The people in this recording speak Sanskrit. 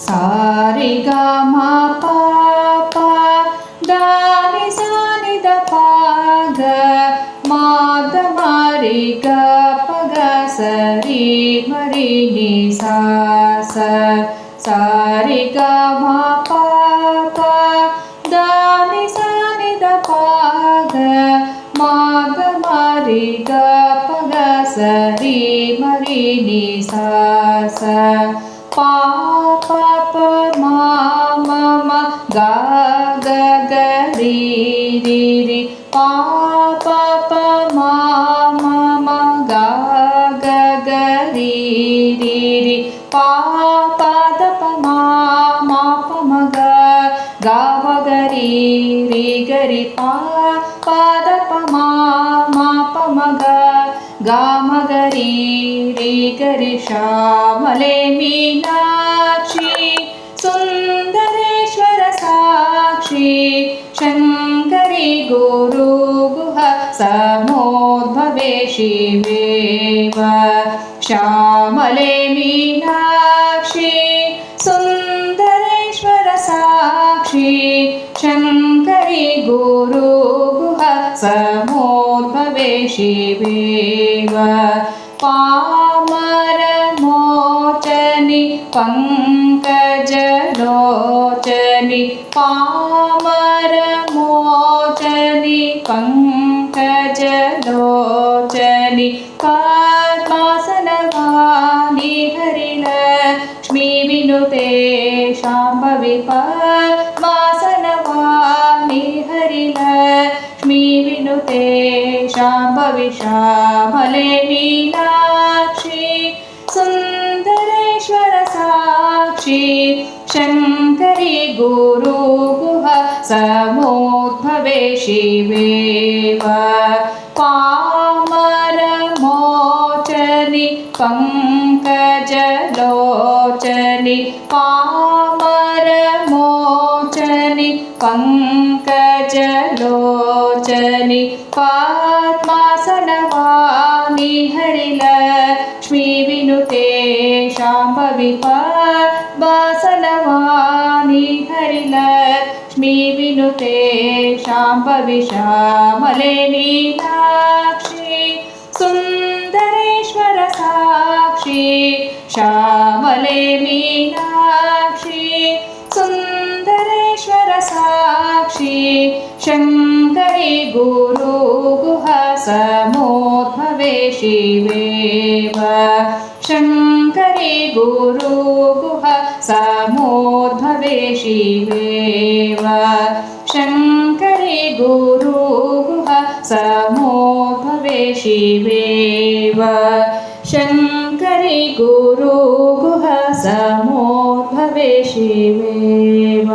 सारि ग म प प द नि सा नि द प ग म द म रि ग प ग स रि म रि नि सा स सारि ग म प प द नि सा नि द प ग म द म रि ग प ग स रि म रि नि सा स पा प प म म म ग ग ग रि रि रि पा प प म म म ग ग ग रि रि रि पा प द प म म प म ग ಗ ಮ ಗ ರಿ ರಿ ಗ ರಿ ಪಾ ಪ ದ ಪ ಮ ಮ ಪ ಮ ಗ ಗ ಮ ಗ ರಿ ರಿ ಗ ರಿ ಶ್ಯಾಮಲೆ ಮೀನಾಕ್ಷಿ ಸುಂದರೇಶ್ವರ ಸಾಕ್ಷಿ ಶಂಕರಿ ಗುರು ಗುಹ ಸಮೋದ್ಭವೆ ಶಿವೇವ ಶ್ಯಾಮಲೆ ಮೀನಾಕ್ಷಿ ಸುಂದರೇಶ್ವರ ಸಾಕ್ಷಿ ಶಂಕರಿ ಗುರು ಗುಹ ಸಮೋದ್ಭವೆ ಶಿವೇವ ಪಾಮರ ಮೋಚನಿ ಪಂಕಜಲೋಚನಿ ಪಾಮರ ಮೋಚನಿ ಪಂಕಜಲೋಚನಿ ಪದ್ಮಾಸನವಾನಿ ಹರಿಲಕ್ಷ್ಮೀ ವಿನುತೆ ಶಾಂಭವಿ ಪದ್ಮಾಸನವಾನಿ ಹರಿಲಕ್ಷ್ಮೀ ವಿನುತೆ ಶಾಂಭವಿ ಶ್ಯಾಮಲೆ ಮೀನಾಕ್ಷಿ ಸುಂದರೇಶ್ವರ ಸಾಕ್ಷಿ ಶಂಕರಿ ಗುರು ಗುಹ ಸಮೋದ್ಭವೆ ಶಿವೇವ ಪಾಮರ ಮೋಚನಿ ಪಂಕಜಲೋಚನಿ ಪಾಮರ ಮೋಚನಿ ಪಂಕಜಲೋಚನಿ ಪದ್ಮಾಸನವಾನಿ ಹರಿಲಕ್ಷ್ಮೀ ವಿನುತೆ ಶಾಂಭವಿ ಪದ್ಮಾಸನವಾನಿ ಹರಿಲಕ್ಷ್ಮೀ ವಿನುತೆ ಶಾಂಭವಿ ಶ್ಯಾಮಲೆ ಮೀನಾಕ್ಷಿ ಸುಂದರೇಶ್ವರ ಸಾಕ್ಷಿ ಶ್ಯಾಮಲೆ ಮೀನಾಕ್ಷಿ ಸುಂದರೇಶ್ವರ ಸಾಕ್ಷಿ ಶಂಕರಿ ಗುರು ಗುಹ ಸಮೋದ್ಭವೆ ಶಿವೇವ ಶಂಕರಿ ಗುರು ಗುಹ ಸಮೋದ್ಭವೆ ಶಿವೇವ ಶಂಕರಿ ಗುರು ಗುಹ ಸಮೋದ್ಭವೆ ಶಿವೇವ ಶಂಕರಿ ಗುರು ಗುಹ ಸಮೋದ್ಭವೆ ಶಿವೇವ